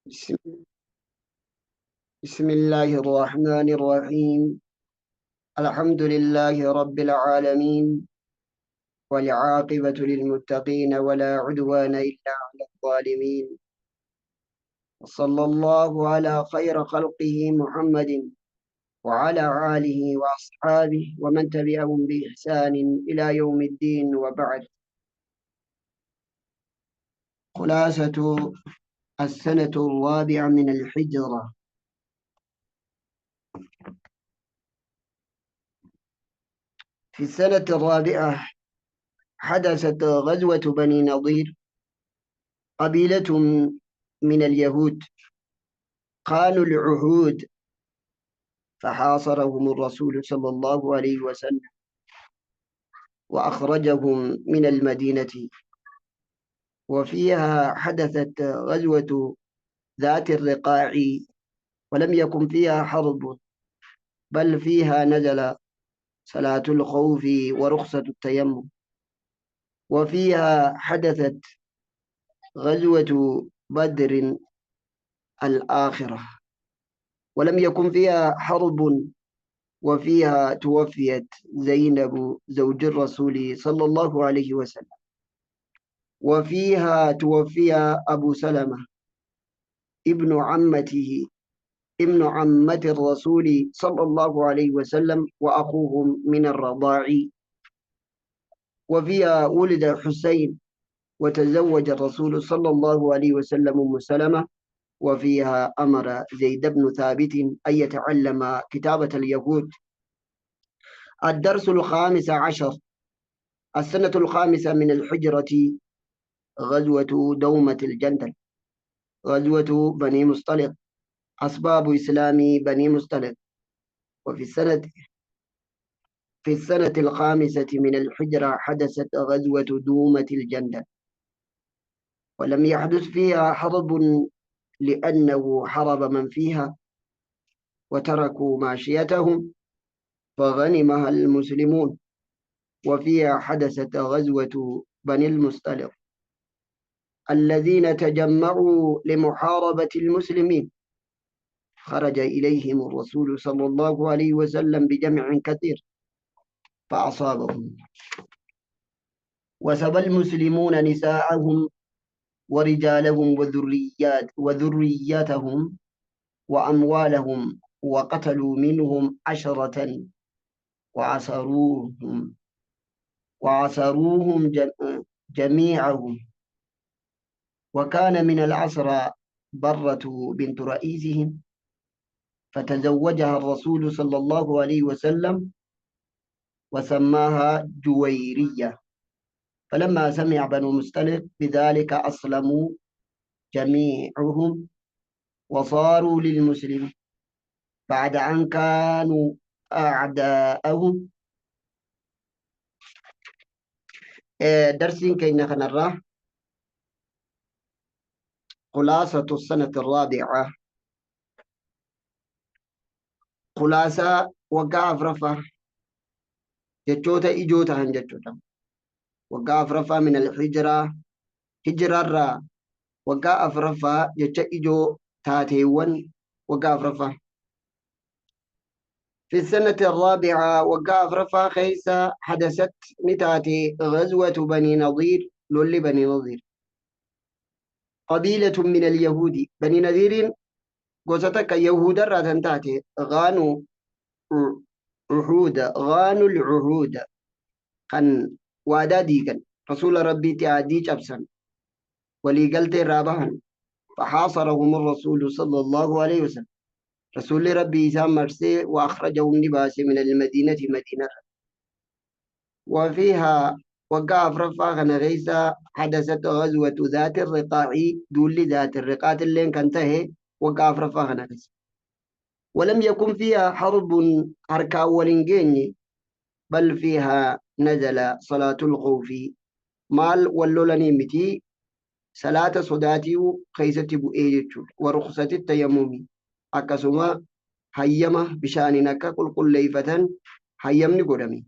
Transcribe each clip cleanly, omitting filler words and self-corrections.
بسم بسم الله الرحمن الرحيم. الحمد لله رب العالمين، والعاقبة للمتقين ولا عدوان إلا على الظالمين. وصلى الله على خير خلقه محمد وعلى آله وأصحابه ومن تبعهم بإحسان إلى يوم الدين، وبعد. خلاصة السنة الرابعة من الحجرة. في السنة الرابعة حدثت غزوة بني نضير، قبيلة من اليهود خانوا العهود، فحاصرهم الرسول صلى الله عليه وسلم وأخرجهم من المدينة. وفيها حدثت غزوة ذات الرقاع، ولم يكن فيها حرب، بل فيها نزل صلاة الخوف ورخصة التيمم. وفيها حدثت غزوة بدر الآخرة، ولم يكن فيها حرب، وفيها توفيت زينب زوج الرسول صلى الله عليه وسلم. وفيها توفي أبو سلمة ابن عمته ابن عمة الرسول صلى الله عليه وسلم وأخوهم من الرضاع. وفيها ولد حسين وتزوج الرسول صلى الله عليه وسلم أم سلمة. وفيها أمر زيد بن ثابت أن يتعلم كتابة اليهود. الدرس الخامس عشر. السنة الخامسة من الحجرة غزوة دومة الجندل، غزوة بني مصطلق، أسباب إسلام بني مصطلق. وفي السنة الخامسة من الحجرة حدثت غزوة دومة الجندل، ولم يحدث فيها حرب لأنه حرب من فيها وتركوا ماشيتهم فغنمها المسلمون. وفيها حدثت غزوة بني المصطلق الذين تجمعوا لمحاربة المسلمين، خرج إليهم الرسول صلى الله عليه وسلم بجمع كثير فأصابهم، وسبى المسلمون نساءهم ورجالهم وذرياتهم وأموالهم، وقتلوا منهم 10 وعسروهم جميعهم. وكان من العسرى برة بنت رئيسهم، فتزوجها الرسول صلى الله عليه وسلم وسماها جويرية. فلما سمع بنو مستلق بذلك أسلموا جميعهم وصاروا للمسلمين بعد أن كانوا أعداءهم. درسين كينا خنراه. خلاصة السنة الرابعة، خلاصة وقاف رفع جتوتا إجوتا هن جتوتا وقاف رفع من الحجرة، هجرة الرا وقاف رفع جتا إجو تاتيون وقاف رفع. في السنة الرابعة وقاف رفع خيسة حدثت نتاتي غزوة بني نضير، لولي بني نضير قبيلة من اليهود. بني نذير قوستك يهود الراتن تاتي غانوا عهود، غانوا العهود كان وادا ديغن رسول ربي تعدي جبسن ولي قلت رابهن. فحاصرهم الرسول صلى الله عليه وسلم، رسول ربي إسام مرسي وأخرجهم لباس من المدينة مدينة. وفيها وقاف رفا غنغيسا حدثت غزوة ذات الرقاع، دول ذات الرقاع اللي كانت وقاف رفا غنغيسا. ولم يكن فيها حرب أركا ولنجيني، بل فيها نزل صلاة الخوف مال ولولني متي صلاة صداتي خيسة بؤيجت ورخصة التيمم. أكسما هيما بشانك كل ليفة هيمني قدمي.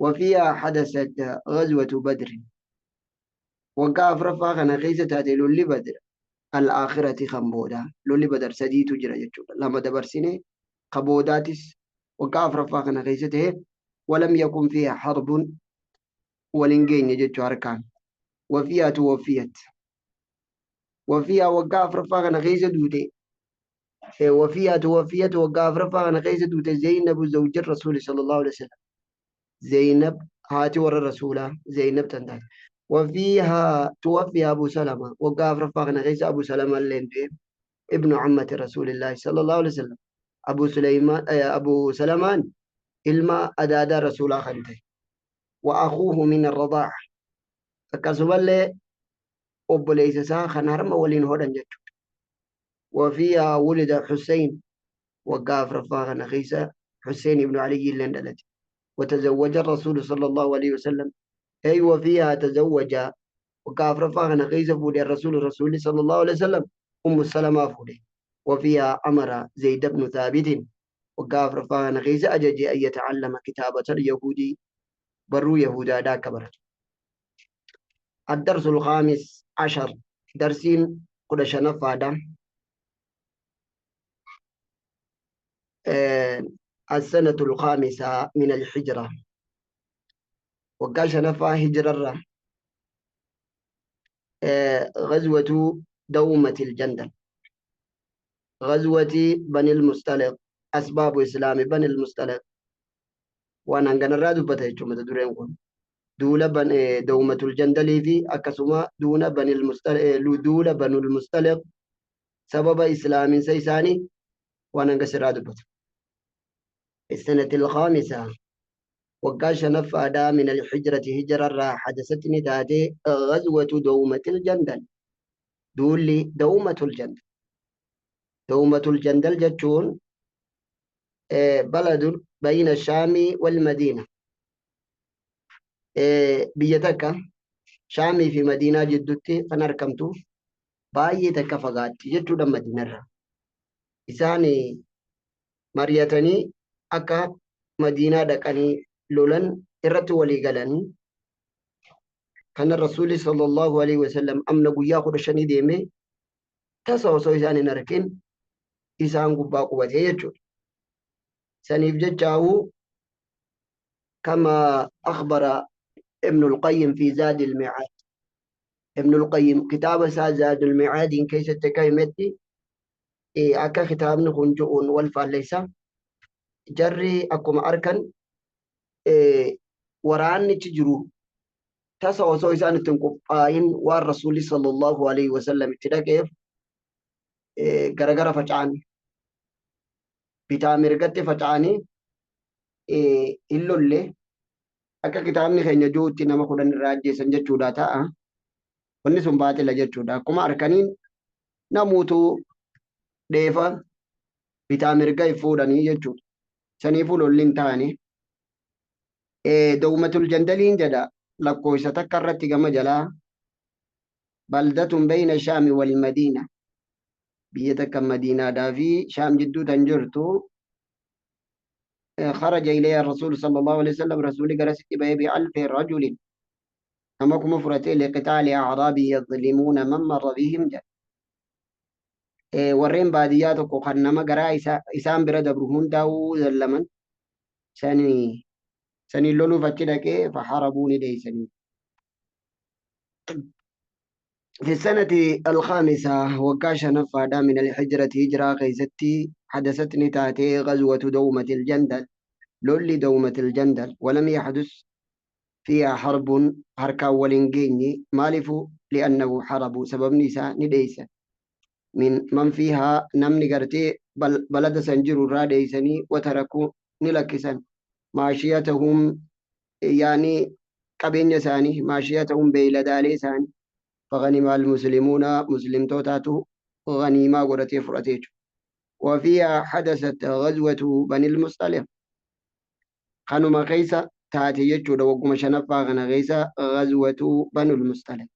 وفيها حدثت غزوة بدر، وقاف رفا خيسة تاتي للي بدر الآخرة خمبودا لولي بدر سدي تجرى يجود لما دبر سنة خبوداتس وقاف رفاقنا غيسته ولم يكن فيها حرب ولنجين يجد أركان وفيها توفيت وفيها وقاف رفاقنا غيسة دوتي وفيها توفيت وقاف رفاقنا غيسة دوتي زينب زوج الرسول صلى الله عليه وسلم زينب هاتي ور الرسول زينب تندات وفيها توفي أبو سلمة وقاف رفاقنا غيسة أبو سلمة اللي ابن عمة رسول الله صلى الله عليه وسلم أبو سليمان أبو سلمان إلما أدادا رسول خنته وأخوه من الرضاع فكسب الله أبو ليس سا خنهرم ولين هودن جت وفيها ولد حسين وقاف رفاغ نخيسة حسين بن علي اللندلت وتزوج الرسول صلى الله عليه وسلم أي وفيها تزوج وقاف رفاغ نخيسة فولي الرسول صلى الله عليه وسلم أم السلمة فولي وفيها أمر زيد بن ثابت وقاف رفاغ نخيسة أجج أن يتعلم كتابة اليهودي برو يهودا دا كبرت الدرس الخامس عشر درسين قد شنفا دم السنة الخامسة من الحجرة وقال شنفا هجرة غزوة دومة الجندل غزوة بني المستلق أسباب إسلام بني المستلق وأنا أنقن الرادو بتايجو متدورين كون دولة دومة الجندل في أكسما دون بني المستلق دولة بني المستلق سبب إسلام سيساني وأنا أنقن الرادو بتايجو السنة الخامسة وقاش نفادا من الحجرة هجرة را حدثتني تاتي غزوة دومة الجندل دولي دومة الجندل دومة الجندل جتون بلد بين الشام والمدينة بيتك شامي في مدينة جدتي فنركمتو باي تكفقات جتو دم مدينة را إساني مريتني أكا مدينة دكاني لولن إرتو ولي قلن كان الرسول صلى الله عليه وسلم أمن قيا قرشني ديمي تسوسو إساني نركين إسان قبا قوته يجو سنيف جاو كما أخبر ابن القيم في زاد المعاد ابن القيم كتاب زاد المعاد إن كيس التكايمتي أكا كتاب نخنجؤون والفاليسا جري أكم أركن وراني تجرو تسوسو إسان تنقفاين والرسول صلى الله عليه وسلم اتدقف غرغر فجعان بتا مرغت فجعاني إلو اللي akka kitaabni keenya juutti nama 10 irraa ajjeesan jechuudha ta'a. Wanni sun baatila jechuudha. Akkuma harkaniin namuutu dheefa bitaa mirga fuudhanii jechuudha. Saniifuu lolliin ta'anii. Dawmatul jandaliin jedha lakkoofsa takka irratti gama jalaa baldatun bayna shaami wal madiina. Biyya takka madiinaadhaa fi shaam jidduu tan jirtu خرج إليها الرسول صلى الله عليه وسلم رسول قرس ب1000 رجل أمكم فرتين لقتال أعراب يظلمون من مر بهم جل ورين بادياتك وخنما قرا إسام برد برهون داو زلمن سني لولو فتلك فحاربوني ديسني في السنة الخامسة وكاش نفادا من الحجرة هجرة غيزتي حدثتني تاتي غزوة دومة الجندل لولي دومة الجندل ولم يحدث فيها حرب هركا ولنجيني مالفو لأنه حرب سبب نساء نديسة من فيها نمني قرتي بلد سنجر راديسني وتركوا نلكسا ماشيتهم يعني قبين يساني ماشيتهم بيلدالي ساني فغنم المسلمون مسلم توتاتو غنيمة قرتي فرتيج وفيها حدثت غزوة بني المصطلق خانوما خيسا تاتي يجود وقم شنفا غنا غيسا غزوة بنو المصطلق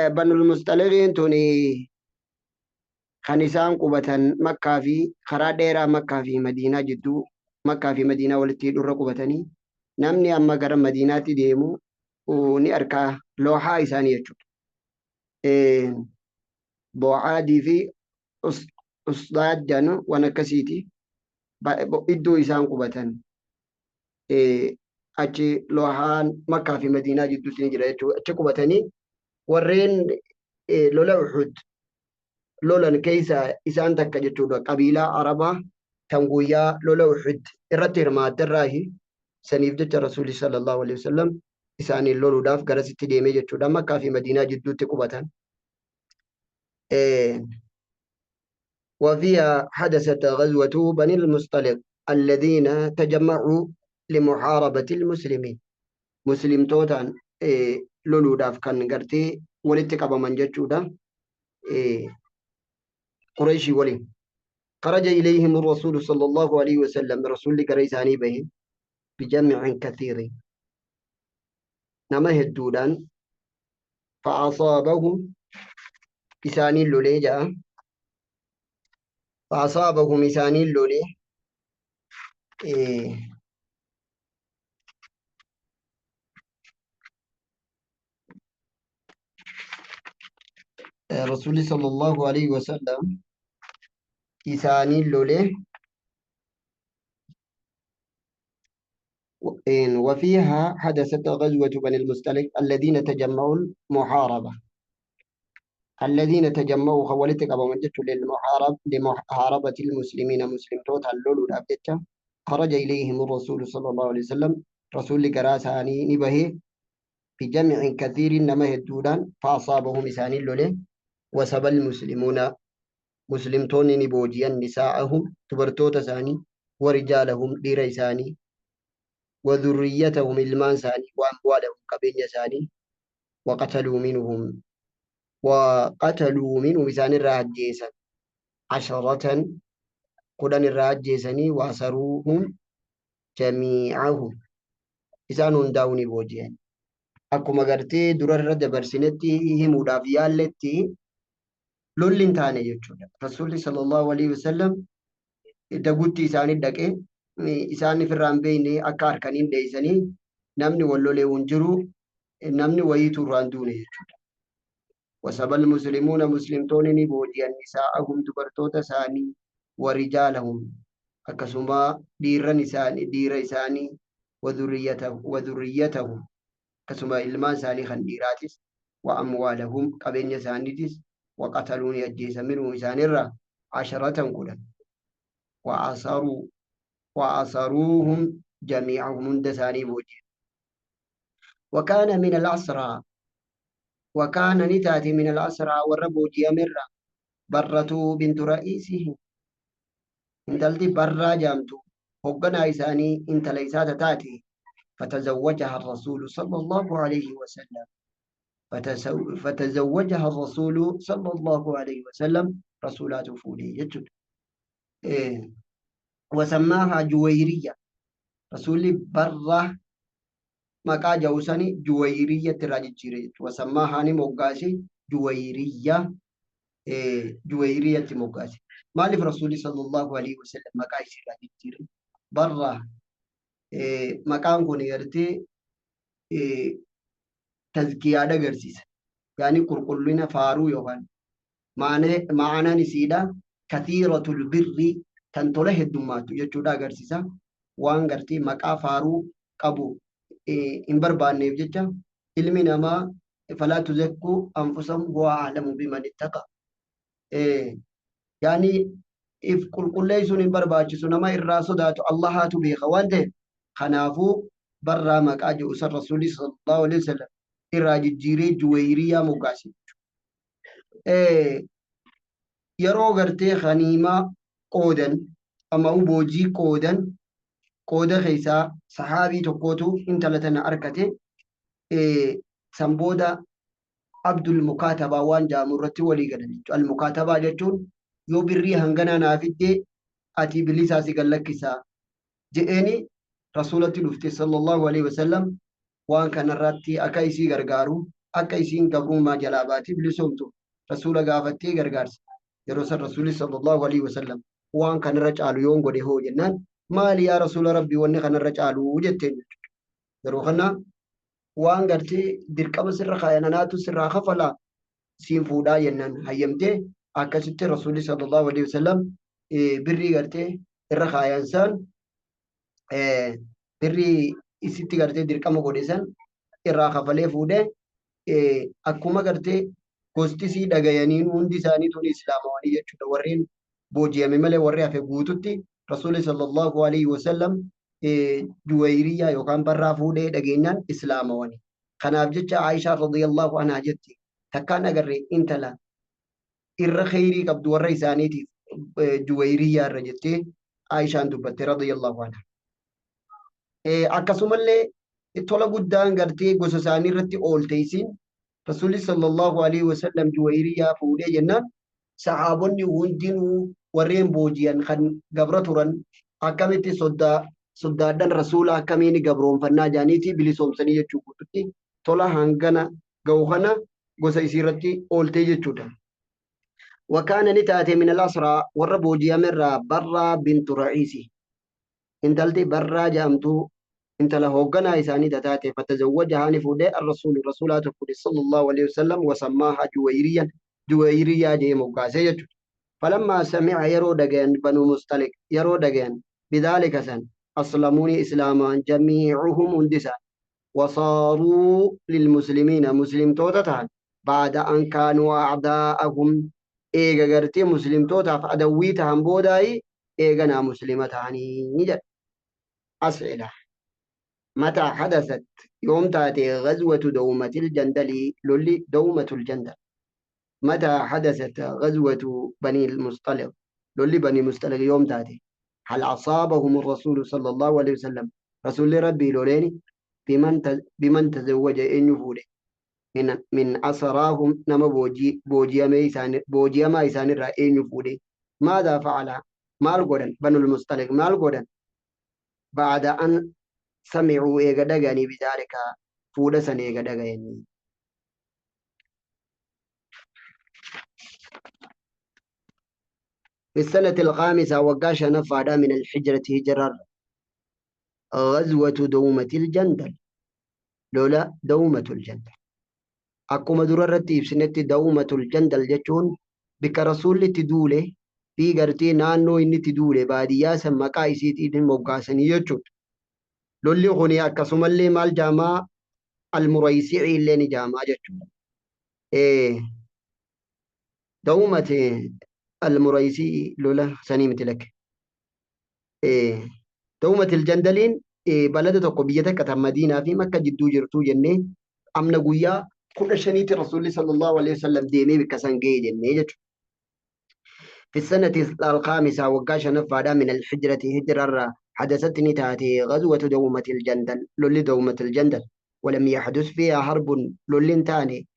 بنو المصطلقين توني خانسان قبطا مكة في خراديرا مكة في مدينة جدو مكة في مدينة والتي در قبطني نمني أما قرم مدينة ديمو وني أركا لوحا إساني يجود بوعادي في أصداد ونكسيتي إدو إسان قبتان achi lohaan makkaa fi madiinaa jidduutti ni jira jechuudha. Achi qubatanii warreen lola Uhud lolan keessa isaan takka jechuudha. Qabiilaa Arabaa kan guyyaa lola Uhud irratti hirmaatterraahi saniif jecha Rasuulli sallallahu alaihi wasallam isaaniin loluudhaaf garasitti deemee jechuudha. Makkaa fi madiinaa jidduutti qubatan. وفيها حدثت غزوة بني المصطلق الذين تجمعوا لمحاربة المسلمين مسلم توتان لولو داف كان غرتي ولتك أبا من جتشودا قريشي ولي خرج إليهم الرسول صلى الله عليه وسلم رسول كريساني به بجمع كثير نما هدودان فأصابهم إساني اللولي جاء فأصابهم إساني اللولي رسول صلى الله عليه وسلم إساني اللولي وفيها حدثت غزوة بني المستلق الذين تجمعوا المحاربة الذين تجمعوا خولتك أبو مجد لمحاربة المسلمين مسلم توت اللولو دابجتا خرج إليهم الرسول صلى الله عليه وسلم رسول كراساني نبه في جمع كثير نما الدودان فأصابهم إساني اللولي وسب المسلمون مسلمتون نبوجيا نساءهم تبرتوت ساني ورجالهم دير إساني وذريتهم المان ساني وأموالهم قبين ساني وقتلوا منهم إسان الراجيسا 10 قدن الراجيسني وأسروهم جميعهم إسان هنداوني بوجين أكما قرتي درر رد برسنتي همودا فيالتي لولين تاني يجود رسول صلى الله عليه وسلم دقوتي إساني دقي إساني في الرامبيني أكار كانين ديساني نمني واللولي ونجرو نمني ويتو راندوني يجود وسب المسلمون مسلمتون بوجيا نساءهم دبرتوت ساني ورجالهم أكسما دير إساني وذريتهم كسما إلمان ساني خنديراتس وأموالهم قبين سانيتس وقتلوني أجيس منه إسان 10 قلا وعصروهم جميعهم دساني بوجيا وكان من الأسرى وكان نتاتي من الأسرى والربوجيا مرة برة بنت رئيسه انتلتي برا جامتو هقنا إساني انت ليسات تاتي فتزوجها الرسول صلى الله عليه وسلم فتزوجها الرسول صلى الله عليه وسلم رسولات فولي يجد إيه. وسماها جويرية رسول برا مكا جوساني جويرية راججيري وسماها موقاسي جويرية جويرية موقاسي مالف رسول صلى الله عليه وسلم مكا يسير راججيري برا مكان كون يرتي تزكية دغرسيس يعني قرقلنا فارو يوهان معنى نسيدا كثيرة البر تنتله الدمات يجودا غرسيسا وان غرتي مكا فارو قبو إن بربان نيفجتا علمي نما فلا تزكوا أنفسهم هو أعلم بمن اتقى يعني if qulqulleessuun hin barbaachisu nama irraa sodaatu Allahaatu beeka waan ta'eef kanaafuu barraa maqaa jedhu san rasuulli sallallahu alaihi wasallam irraa jijjiiree juwayriyaa moggaase yeroo gartee khaniimaa qoodan amma boojii qooda keessaa sahaabii tokkootu intala tana arkate san booda abdul mukaatabaa waan jaamu irratti walii galan jechuudha. Al mukaatabaa jechuun yoo birrii hangana naafidde ati bilisaa si gallakkisaa je'eeni rasuulatti dhufte sallallahu alaihi wasallam waan kanarratti akka isii gargaaru akka isiin gabrummaa jalaa baati bilisoomtu rasuula gaafattee gargaarsa yeroo san rasuulli sallallahu alaihi wasallam waan kanarra caalu yoon godhe hoo jennaan maali yaa rasuula rabbii wanni kanarra caalu jetteen yeroo kana waan gartee dirqama sirra kaayananaatu sirraa kafalaa siin fuudhaa jennaan hayyamtee akkasitti rasuulli sallallahu alaihi wasallam birrii gartee irra kaayansaan birrii isitti gartee dirqama godhe san irraa kafalee fuudhee akkuma gartee gosti sii dhagayaniin hundi isaanii tun islaamawanii jechuudha warreen booji'ame malee warri hafe guututti rasuulli sallallahu alaihi wasallam juwayriyaa yookaan barraa fuudhee dhageenyaan islaamawanii. Kanaaf jecha Aishaa radiyallahu anhaa jetti takkaan agarree intala irra kheyrii qabdu warra isaaniitiif juwayriyaa irra jettee Aishaan dubbatte radiyallahu anhaa. Akkasumallee tola guddaan gartee gosa isaanii irratti oolte isiin rasuulli sallallahu alaihi wasallam juwayriyaa fuudhee jennaan sahaabonni hundinuu warreen booji'an kan gabra turan akkamitti soddaadhan rasuula akkamiin gabroonfannaa jaaniiti bilisoomsanii jechuu guututti tola hangana ga'u kana gosa isii irratti oolte jechuudha. وكان نتاتي من الأسرى والربوجي مرة برا بنت رئيسي انتلتي برا جامتو انت له قنا إساني تاتي فتزوجها نفودي الرسول رسولات صلى الله عليه وسلم وسماها جويريا جي مقاسية فلما سمع يرو دقين بنو مستلق يرو دقين بذلك سن أسلموني إسلاما جميعهم اندسا وصاروا للمسلمين مسلم توتتان بعد أن كانوا أعداءهم إيجا قرتي مسلم توتا فأدويتهم بوداي إيجنا مسلمتاني نجد. أسئلة: متى حدثت يوم تاتي غزوة دومة الجندل لولي دومة الجندل؟ متى حدثت غزوة بني المصطلق لولي بني المصطلق يوم تاتي؟ هل أصابهم الرسول صلى الله عليه وسلم رسول ربي لوليني بمن تزوج إن يفوله من أسراهم نما بوجي ما يسان الرأي يفوله. ماذا فعل مال قدن بنو المصطلق مال قدن بعد أن سمعوا إيغدغاني بذلك فودسن إيغدغاني. في السنة الخامسة وقاش نفادا من الحجرة هجرر غزوة دومة الجندل لولا دومة الجندل أكما دررتي في سنة دومة الجندل جتون بك رسول تدولي في قرتي نانو إني تدولي باديا سمكا إسيتي دين موقاسني يجون لولي غني أكسم اللي مال جامع المريسعي اللي نجامع جتون دومة المريسي لولا سنيمة لك دومة الجندلين بلد تقبيتك كتم مدينة في مكة جدو جرتو جنة أمنا قويا كل شنيت رسول صلى الله عليه وسلم ديمي بكسان جي جنة. في السنة الخامسة وقاش نفادا من الحجرة هجرة حدثتني تاتي غزوة دومة الجندل لولي دومة الجندل ولم يحدث فيها حرب لولين تاني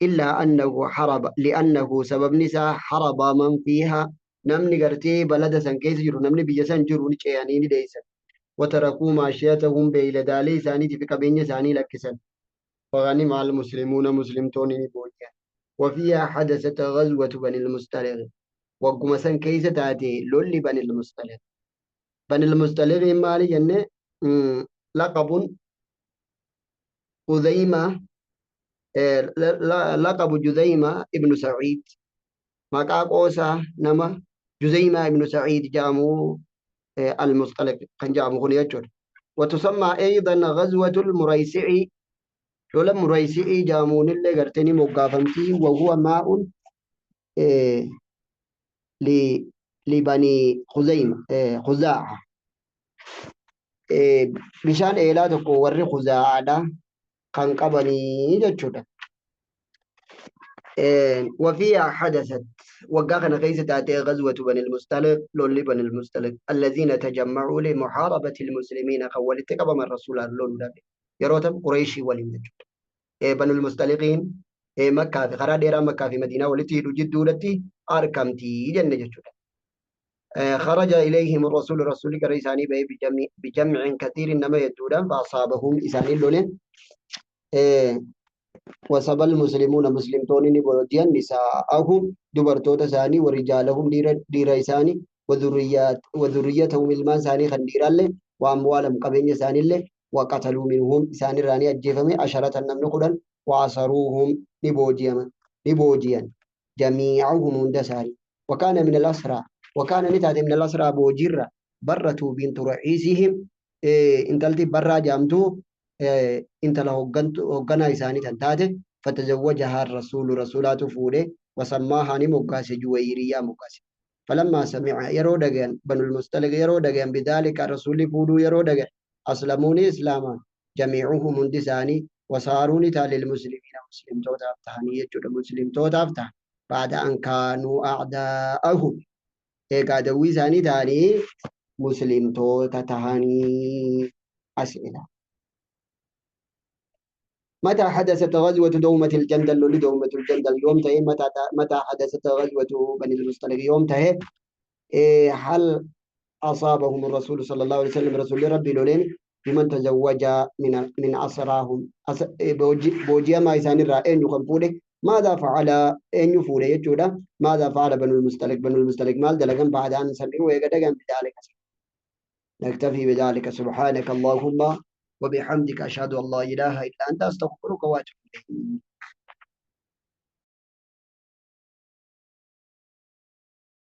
إلا أنه حرب لأنه سبب نساء حرب من فيها نمني قرتي بلد سنكيس جرو نمني بيجسان جرو نيني ديسا وتركوا معشيتهم بإلى دالي ثاني تفك بين ثاني لكسن وغنم على المسلمون مسلمتون بوجه. وفيها حدثت غزوة بني المستلق وقم سنكيس تاتي لولي بني المستلق. بني المستلق مالي جنة لقب خزيمة لقب جذيمة ابن سعيد مقا قوسا نما جذيمة ابن سعيد جامو المصطلق كان جامو خليجر. وتسمى أيضا غزوة المريسعي لولا مريسعي جامون اللي قرتني مقافمتي وهو ماء لبني خزيمة خزاعة بشان إيلادكو وري خزاعة كان قبني جتشودا. وفيها حدثت وقاقنا كيسة تاتي غزوة بني المستلق لولي بني المستلق الذين تجمعوا لمحاربة المسلمين قولت قبم الرسول الله يروتم قريشي ولمجد. بني المستلقين مكة في خرا ديرا مكة في مدينة ولتي جدولتي أركمتي جنة جتشودا. خرج إليهم الرسول كريساني بجمع كثير إنما يدودا فأصابهم إساني اللولين وصب المسلمون مسلمتون برديا نساءهم دبرتوتا ثاني ورجالهم دير إساني وذريتهم المان ثاني خندير الله وأموالهم قبين ثاني الله وقتلوا منهم ثاني راني أجيفهم عشرة نمن قدن وعصروهم نبوجيما نبوجيا جميعهم هندساري وكان من الأسرى وكان نتات من الأسرى بوجرة برة بنت رئيسهم انت التي برا جامتو انت له هقنا إساني تنتاته فتزوجها الرسول رسولات فوله وسماها نمقاس جويرية مقاس فلما سمع يرودغان بنو المستلق يرودغان بذلك الرسول فودو يرودغان أسلموني إسلاما جميعهم هندساني وصاروا نتال للمسلمين مسلم توتا أفتحاني يجود مسلم توتا أفتح بعد أن كانوا أعداءهم إيقا دوي ثاني تاني مسلم توتا تهاني أسئلة متى حدثت غزوة دومة الجندل لدومة الجندل يوم تهي متى حدثت غزوة بني المصطلق يوم تهي إيه هل أصابهم الرسول صلى الله عليه وسلم رسول ربي لولين بمن تزوج من أسراهم بوجي ما يسان الرائن يكون فوله ماذا فعل أن يفوله يجودا ماذا فعل بنو المستلق مال دلقا بعد أن سمعوا ويقدقا بذلك نكتفي بذلك سبحانك اللهم وبحمدك أشهد أن لا إله إلا أنت أستغفرك وأتوب إليك